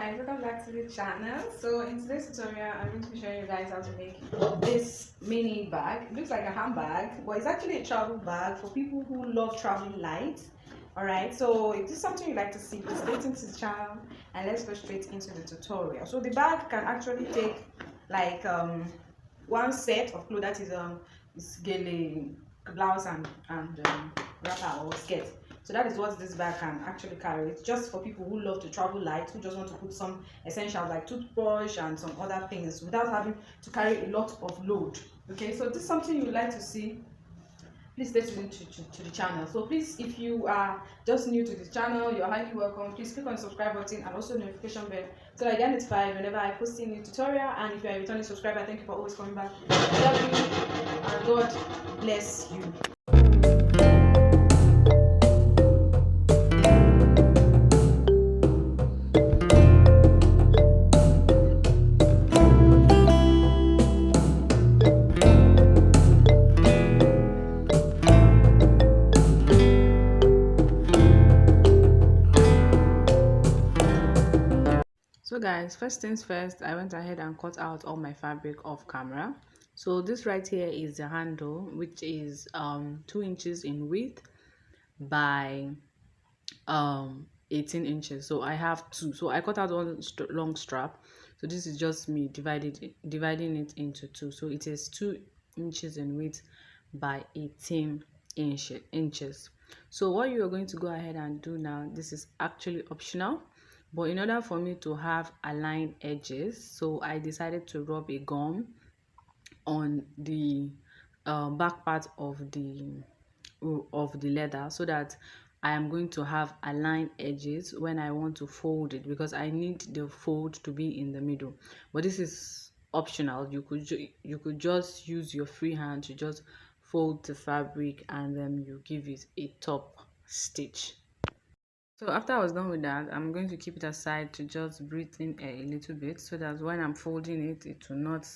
guys, welcome back to the channel. So in today's tutorial, I'm going to be showing you guys how to make this mini bag. It looks like a handbag, but it's actually a travel bag for people who love traveling light. Alright, so if this is something you'd like to see, please stay tuned to the channel and let's go straight into the tutorial. So the bag can actually take like one set of clothes, that is gele, blouse and wrapper or skirt. So that is what this bag can actually carry. It's just for people who love to travel light, who just want to put some essentials like toothbrush and some other things without having to carry a lot of load. Okay, so this is something you would like to see, please stay tuned to the channel. So please, if you are just new to the channel, you're highly welcome. Please click on the subscribe button and also notification bell so that you get notified whenever I post a new tutorial. And if you are a returning subscriber, thank you for always coming back. Love you and God bless you. So guys, first things first, I went ahead and cut out all my fabric off camera. So this right here is the handle, which is 2 inches in width by 18 inches. So I have two, so I cut out one long strap. So this is just me dividing it into two. So it is 2 inches in width by 18 inches. So what you are going to go ahead and do now, this is actually optional, but in order for me to have aligned edges, so I decided to rub a gum on the back part of the leather so that I am going to have aligned edges when I want to fold it, because I need the fold to be in the middle. But this is optional. You could just use your free hand to just fold the fabric and then you give it a top stitch. So after I was done with that, I'm going to keep it aside to just breathe in a little bit so that when I'm folding it, it will not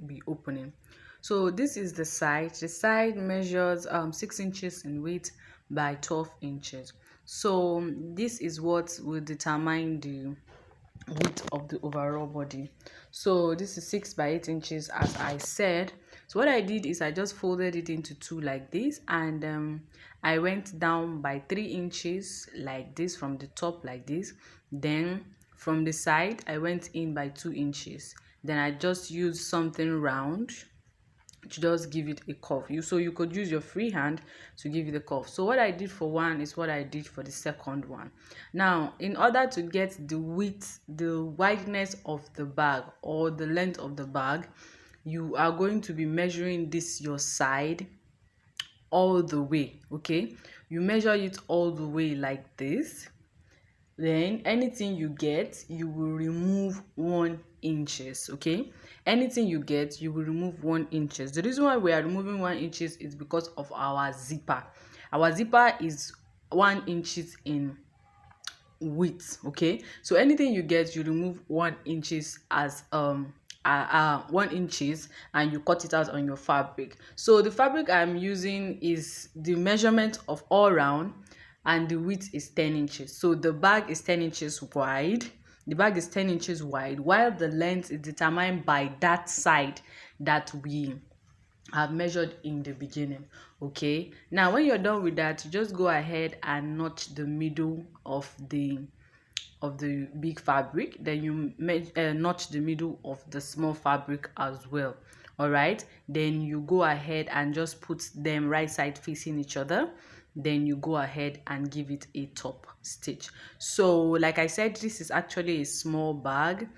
be opening. So this is the side. The side measures 6 inches in width by 12 inches. So this is what will determine the width of the overall body. So this is 6 by 8 inches, as I said. So what I did is I just folded it into two like this, and I went down by 3 inches like this from the top like this. Then from the side I went in by 2 inches. Then I just used something round to just give it a curve. So you could use your free hand to give it a curve. So what I did for one is what I did for the second one. Now, in order to get the width, the wideness of the bag or the length of the bag, you are going to be measuring this your side all the way. Okay, you measure it all the way like this. Then anything you get, you will remove 1 inches. Okay, anything you get, you will remove 1 inches. The reason why we are removing 1 inches is because of our zipper. Our zipper is 1 inches in width. Okay, so anything you get, you remove 1 inches as 1 inches, and you cut it out on your fabric. So the fabric I'm using is the measurement of all round, and the width is 10 inches. So the bag is 10 inches wide. The bag is 10 inches wide, while the length is determined by that side that we have measured in the beginning. Okay, now when you're done with that, you just go ahead and notch the middle of the big fabric. Then you notch the middle of the small fabric as well. All right, then you go ahead and just put them right side facing each other. Then you go ahead and give it a top stitch. So like I said, this is actually a small bag.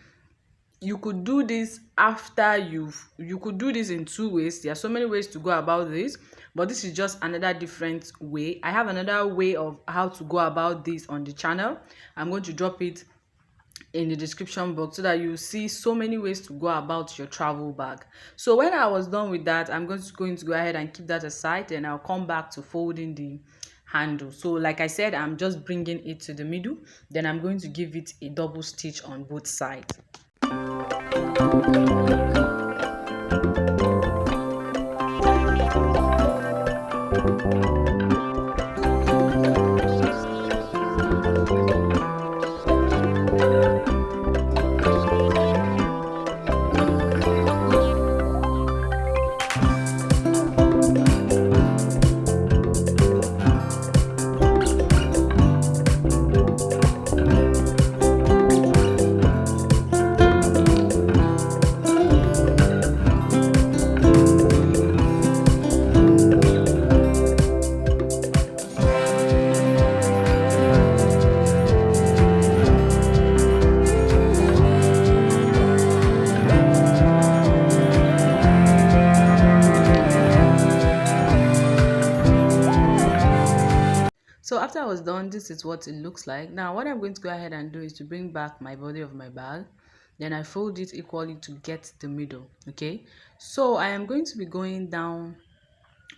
You could do this after you could do this in 2 ways. There are so many ways to go about this, but this is just another different way. I have another way of how to go about this on the channel. I'm going to drop it in the description box so that you see so many ways to go about your travel bag. So when I was done with that, I'm going to go ahead and keep that aside, and I'll come back to folding the handle. So like I said, I'm just bringing it to the middle, then I'm going to give it a double stitch on both sides. after I was done, this is what it looks like. Now what I'm going to go ahead and do is to bring back my body of my bag. Then I fold it equally to get the middle. Okay, so I am going to be going down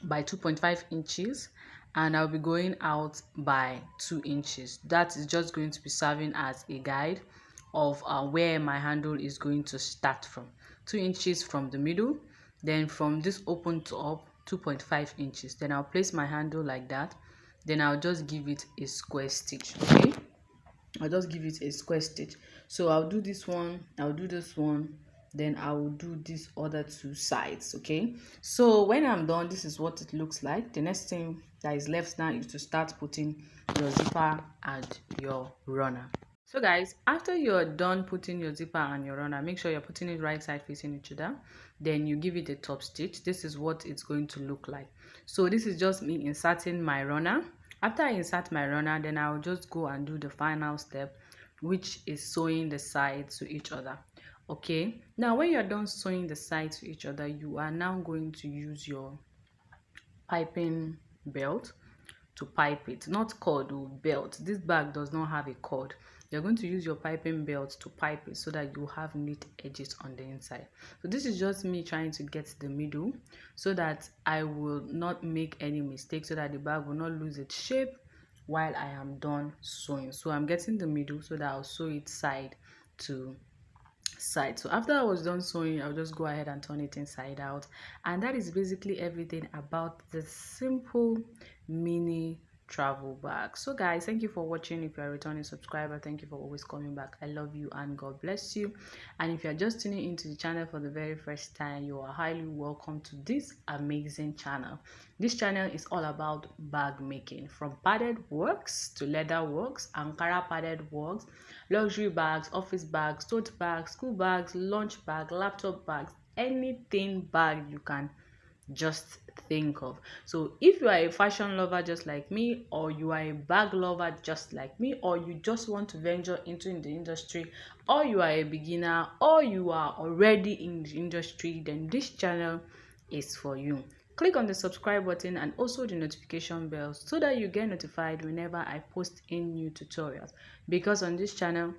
by 2.5 inches, and I'll be going out by 2 inches. That is just going to be serving as a guide of where my handle is going to start from. 2 inches from the middle, then from this open to up 2.5 inches. Then I'll place my handle like that. Then I'll just give it a square stitch. Okay, I'll just give it a square stitch. So I'll do this one, I'll do this one, then I will do these other two sides. Okay, so when I'm done, this is what it looks like. The next thing that is left now is to start putting your zipper and your runner. So guys, after you're done putting your zipper and your runner, make sure you're putting it right side facing each other. Then you give it a top stitch. This is what it's going to look like. So this is just me inserting my runner. After I insert my runner, then I'll just go and do the final step, which is sewing the sides to each other. Okay, now when you're done sewing the sides to each other, you are now going to use your piping belt to pipe it, not cord or belt. This bag does not have a cord. You're going to use your piping belt to pipe it so that you have neat edges on the inside. So this is just me trying to get the middle so that I will not make any mistakes, so that the bag will not lose its shape while I am done sewing. So I'm getting the middle so that I'll sew it side to side. So after I was done sewing, I'll just go ahead and turn it inside out, and that is basically everything about the simple mini travel bag. So guys, thank you for watching. If you're a returning subscriber, thank you for always coming back. I love you and God bless you. And if you're just tuning into the channel for the very first time, you are highly welcome to this amazing channel. This channel is all about bag making, from padded works to leather works, Ankara padded works, luxury bags, office bags, tote bags, school bags, lunch bag, laptop bags, anything bag you can just think of. So if you are a fashion lover just like me, or you are a bag lover just like me, or you just want to venture into the industry, or you are a beginner, or you are already in the industry, then this channel is for you. Click on the subscribe button and also the notification bell so that you get notified whenever I post in new tutorials, because on this channel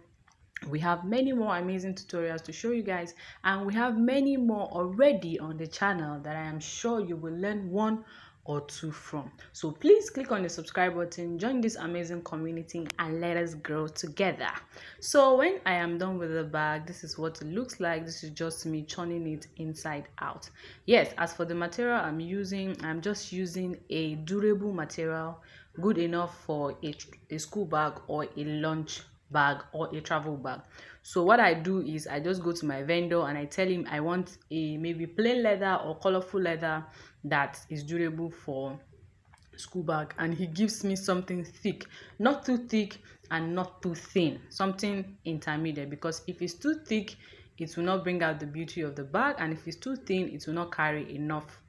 we have many more amazing tutorials to show you guys, and we have many more already on the channel that I am sure you will learn one or two from. So please click on the subscribe button, join this amazing community, and let us grow together. So when I am done with the bag, this is what it looks like. This is just me turning it inside out. Yes, as for the material I'm using, I'm just using a durable material, good enough for a school bag or a lunch bag or a travel bag. So what I do is I just go to my vendor and I tell him I want a maybe plain leather or colorful leather that is durable for school bag, and he gives me something thick, not too thick and not too thin, something intermediate, because if it's too thick it will not bring out the beauty of the bag, and if it's too thin it will not carry enough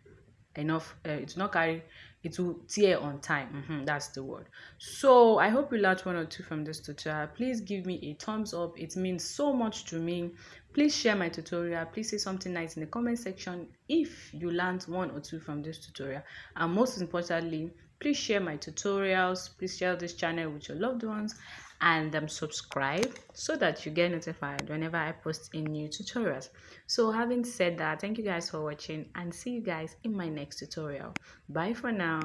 it will not carry, it will tear on time. That's the word. So I hope you learned one or two from this tutorial. Please give me a thumbs up, it means so much to me. Please share my tutorial. Please say something nice in the comment section if you learned one or two from this tutorial, and most importantly, please share my tutorials. Please share this channel with your loved ones, and subscribe so that you get notified whenever I post in new tutorials. So having said that, thank you guys for watching, and see you guys in my next tutorial. Bye for now.